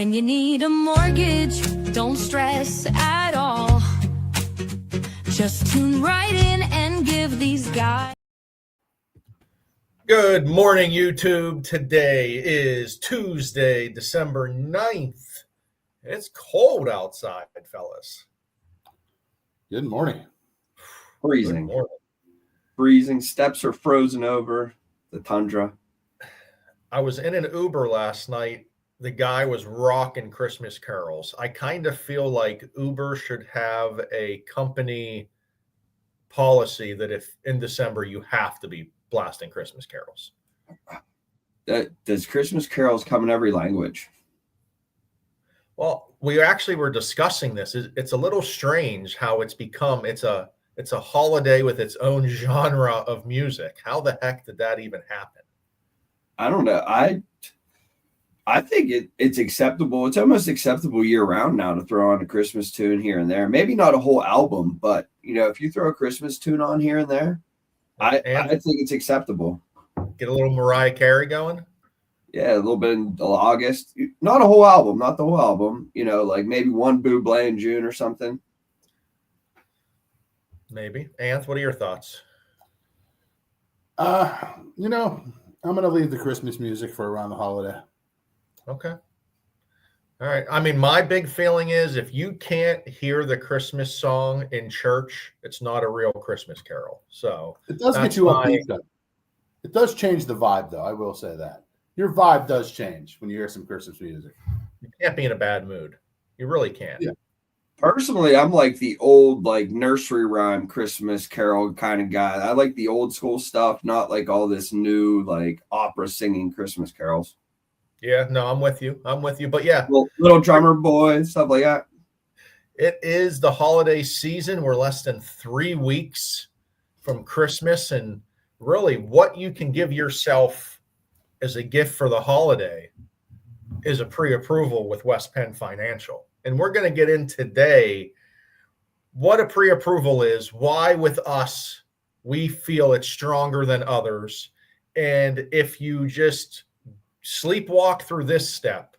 When you need a mortgage, don't stress at all. Just tune right in and give these guys. Good morning, YouTube. Today is Tuesday, December 9th. It's cold outside, fellas. Good morning. Freezing. Good morning. Freezing. Steps are frozen over the tundra. I was in an Uber last night. The guy was rocking Christmas carols. I kind of feel like Uber should have a company policy that if in December you have to be blasting Christmas carols. Does Christmas carols come in every language? Well, we actually were discussing this. It's a little strange how it's become. It's a holiday with its own genre of music. How the heck did that even happen? I don't know. I think it's acceptable. It's almost acceptable year round now to throw on a Christmas tune here and there. Maybe not a whole album, but if you throw a Christmas tune on here and there, I think it's acceptable. Get a little Mariah Carey going. Yeah, a little bit in August. Not a whole album, not the whole album. Like maybe one Bublé in June or something. Maybe. Anth, what are your thoughts? I'm going to leave the Christmas music for around the holiday. Okay. All right. I mean, my big feeling is if you can't hear the Christmas song in church, it's not a real Christmas carol. So it does get you upbeat, though. It does change the vibe, though. I will say that. Your vibe does change when you hear some Christmas music. You can't be in a bad mood. You really can't. Yeah. Personally, I'm like the old nursery rhyme Christmas carol kind of guy. I like the old school stuff, not like all this new opera singing Christmas carols. Yeah, no, I'm with you. But yeah. Little drummer boy, stuff like that. It is the holiday season. We're less than 3 weeks from Christmas. And really what you can give yourself as a gift for the holiday is a pre-approval with West Penn Financial. And we're going to get in today what a pre-approval is, why with us we feel it's stronger than others. And if you just sleepwalk through this step,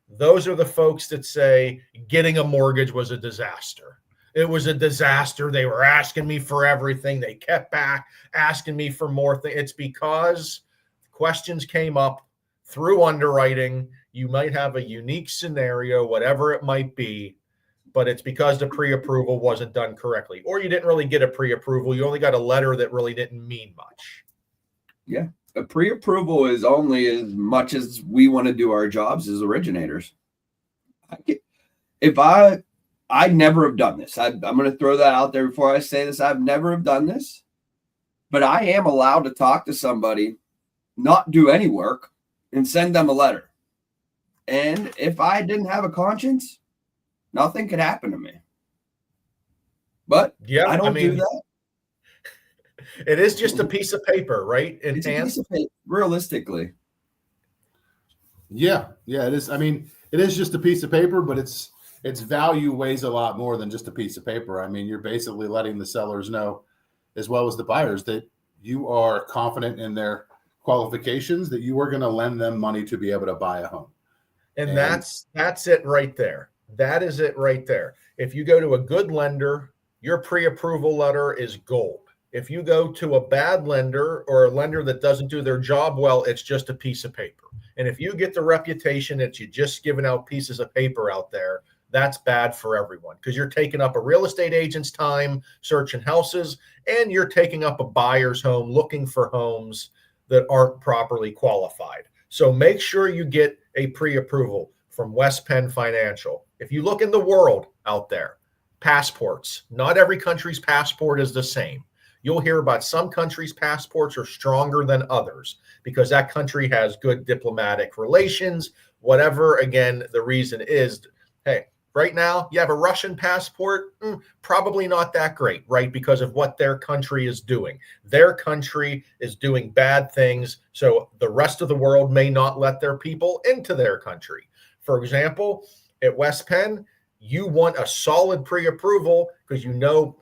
those are the folks that say getting a mortgage was a disaster. It was a disaster. They were asking me for everything. They kept back asking me for more things. It's because questions came up through underwriting. You might have a unique scenario, whatever it might be, but it's because the pre-approval wasn't done correctly. Or you didn't really get a pre-approval. You only got a letter that really didn't mean much. Yeah. A pre-approval is only as much as we want to do our jobs as originators. I never have done this. I'm going to throw that out there before I say this. I've never have done this, but I am allowed to talk to somebody, not do any work, and send them a letter. And if I didn't have a conscience, nothing could happen to me. But yeah, I don't do that. It is just a piece of paper, right? It's a piece of paper, realistically. Yeah, it is. I mean, it is just a piece of paper, but its value weighs a lot more than just a piece of paper. I mean, you're basically letting the sellers know, as well as the buyers, that you are confident in their qualifications, that you are going to lend them money to be able to buy a home. And that's it right there. That is it right there. If you go to a good lender, your pre-approval letter is gold. If you go to a bad lender or a lender that doesn't do their job well, it's just a piece of paper. And if you get the reputation that you're just giving out pieces of paper out there, that's bad for everyone because you're taking up a real estate agent's time searching houses and you're taking up a buyer's home looking for homes that aren't properly qualified. So make sure you get a pre-approval from West Penn Financial. If you look in the world out there, passports, not every country's passport is the same. You'll hear about some countries' passports are stronger than others because that country has good diplomatic relations, whatever, again, the reason is, hey, right now you have a Russian passport, probably not that great, right? Because of what their country is doing. Their country is doing bad things, so the rest of the world may not let their people into their country. For example, at West Penn, you want a solid pre-approval because how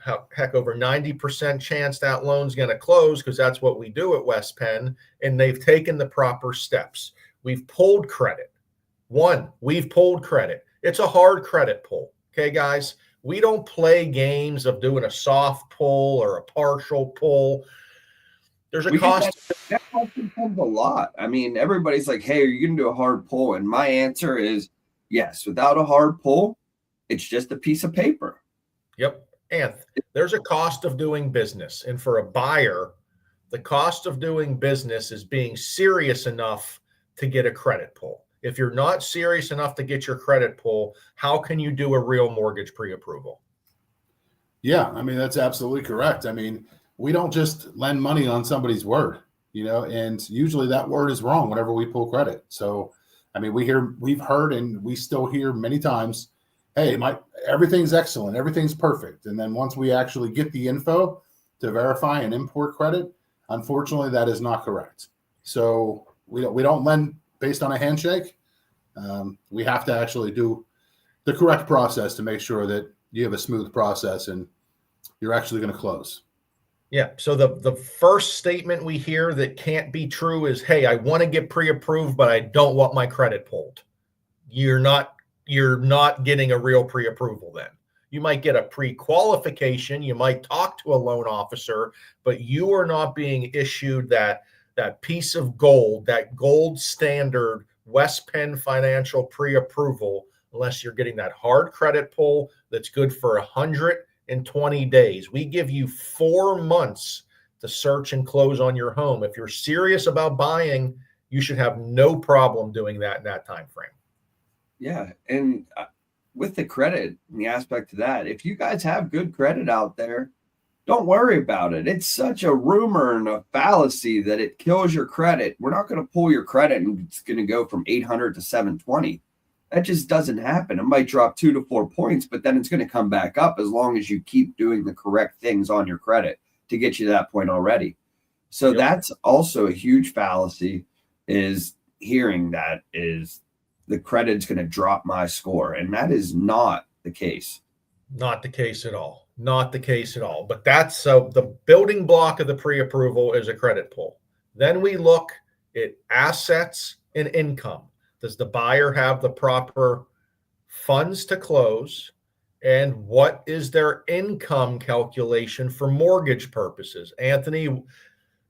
over 90% chance that loan's going to close because that's what we do at West Penn, and they've taken the proper steps. We've pulled credit. One, we've pulled credit. It's a hard credit pull. Okay, guys, we don't play games of doing a soft pull or a partial pull. There's a We get cost. that question comes a lot. I mean, everybody's like, hey, are you going to do a hard pull? And my answer is yes. Without a hard pull, it's just a piece of paper. Yep. And there's a cost of doing business. And for a buyer, the cost of doing business is being serious enough to get a credit pull. If you're not serious enough to get your credit pull, how can you do a real mortgage pre-approval? Yeah, I mean, that's absolutely correct. I mean, we don't just lend money on somebody's word, and usually that word is wrong whenever we pull credit. So, I mean, we've heard, and we still hear many times, hey, everything's excellent, everything's perfect. And then once we actually get the info to verify and import credit, unfortunately, that is not correct. So we don't lend based on a handshake. We have to actually do the correct process to make sure that you have a smooth process and you're actually going to close. Yeah. So the first statement we hear that can't be true is, hey, I want to get pre-approved, but I don't want my credit pulled. You're not getting a real pre-approval then. You might get a pre-qualification. You might talk to a loan officer, but you are not being issued that piece of gold, that gold standard West Penn financial pre-approval, unless you're getting that hard credit pull that's good for 120 days. We give you 4 months to search and close on your home. If you're serious about buying, you should have no problem doing that in that time frame. Yeah. And with the credit and the aspect of that, if you guys have good credit out there, don't worry about it. It's such a rumor and a fallacy that it kills your credit. We're not going to pull your credit and it's going to go from 800 to 720. That just doesn't happen. It might drop 2 to 4 points, but then it's going to come back up as long as you keep doing the correct things on your credit to get you to that point already. So that's also a huge fallacy, is hearing that is the credit's going to drop my score. And that is not the case. Not the case at all. Not the case at all. But that's the building block of the pre-approval is a credit pull. Then we look at assets and income. Does the buyer have the proper funds to close? And what is their income calculation for mortgage purposes? Anthony,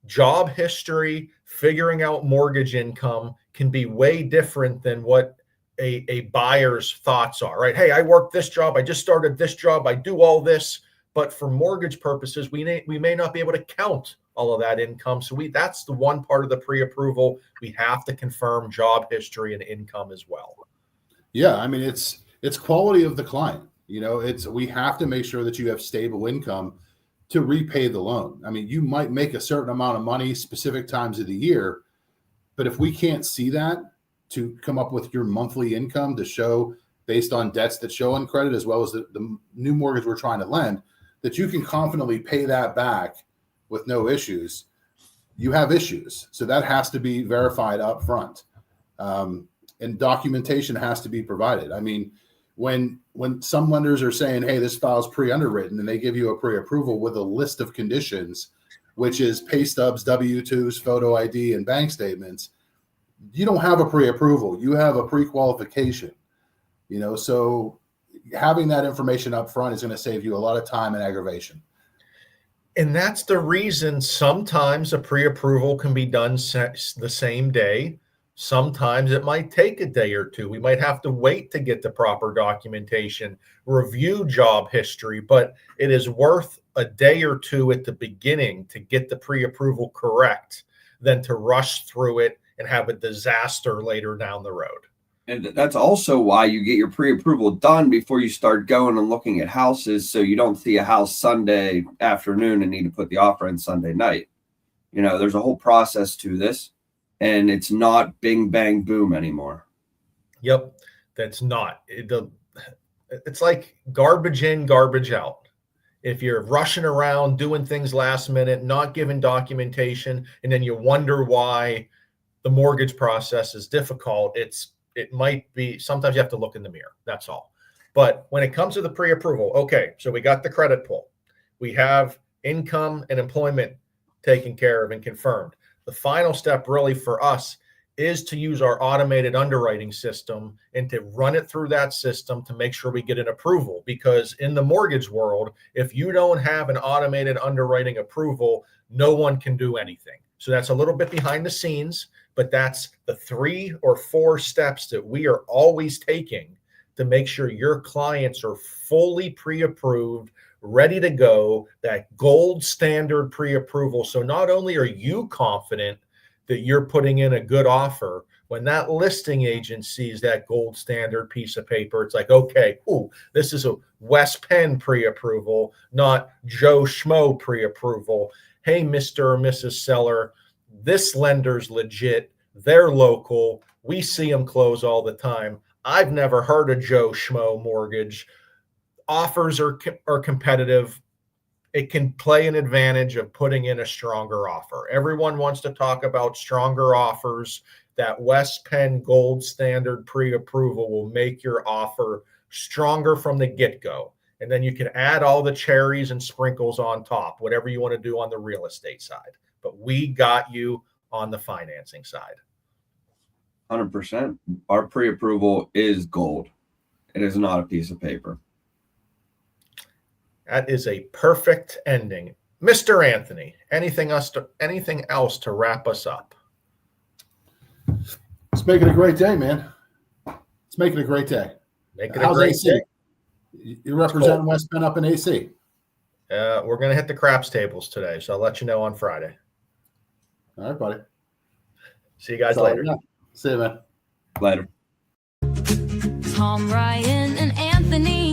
job history, figuring out mortgage income can be way different than what a buyer's thoughts are, right? Hey, I work this job. I just started this job. I do all this. But for mortgage purposes, we may not be able to count all of that income. So that's the one part of the pre-approval. We have to confirm job history and income as well. Yeah, I mean, it's quality of the client. We have to make sure that you have stable income to repay the loan. I mean, you might make a certain amount of money specific times of the year, but if we can't see that to come up with your monthly income to show based on debts that show on credit, as well as the new mortgage we're trying to lend, that you can confidently pay that back with no issues, you have issues. So that has to be verified up front. And documentation has to be provided. I mean, when some lenders are saying, hey, this file's pre-underwritten, and they give you a pre-approval with a list of conditions, which is pay stubs, W-2s, photo ID, and bank statements, you don't have a pre-approval. You have a pre-qualification. So having that information up front is going to save you a lot of time and aggravation. And that's the reason sometimes a pre-approval can be done the same day. Sometimes it might take a day or two. We might have to wait to get the proper documentation, review job history, but it is worth a day or two at the beginning to get the pre-approval correct than to rush through it and have a disaster later down the road. And that's also why you get your pre-approval done before you start going and looking at houses, so you don't see a house Sunday afternoon and need to put the offer in Sunday night. There's a whole process to this, and it's not bing, bang, boom anymore. Yep, that's not. It's like garbage in, garbage out. If you're rushing around, doing things last minute, not giving documentation, and then you wonder why the mortgage process is difficult, it might be, sometimes you have to look in the mirror. That's all. But when it comes to the pre-approval, okay, so we got the credit pull. We have income and employment taken care of and confirmed. The final step really for us is to use our automated underwriting system and to run it through that system to make sure we get an approval. Because in the mortgage world, if you don't have an automated underwriting approval, no one can do anything. So that's a little bit behind the scenes, but that's the 3 or 4 steps that we are always taking to make sure your clients are fully pre-approved, ready to go, that gold standard pre-approval. So not only are you confident that you're putting in a good offer, when that listing agent sees that gold standard piece of paper, it's like, okay, ooh, this is a West Penn pre-approval, not Joe Schmo pre-approval. Hey, Mr. or Mrs. Seller, this lender's legit. They're local. We see them close all the time. I've never heard of Joe Schmo mortgage. Offers are competitive. It can play an advantage of putting in a stronger offer. Everyone wants to talk about stronger offers. That West Penn gold standard pre-approval will make your offer stronger from the get-go. And then you can add all the cherries and sprinkles on top, whatever you want to do on the real estate side. But we got you on the financing side. 100%. Our pre-approval is gold. It is not a piece of paper. That is a perfect ending. Mr. Anthony, anything else to wrap us up? It's making a great day, man. It's making a great day. How's AC? Day. You're representing West Penn up in AC. We're going to hit the craps tables today, so I'll let you know on Friday. All right, buddy. See you guys later. See you, man. Later. Tom, Ryan, and Anthony.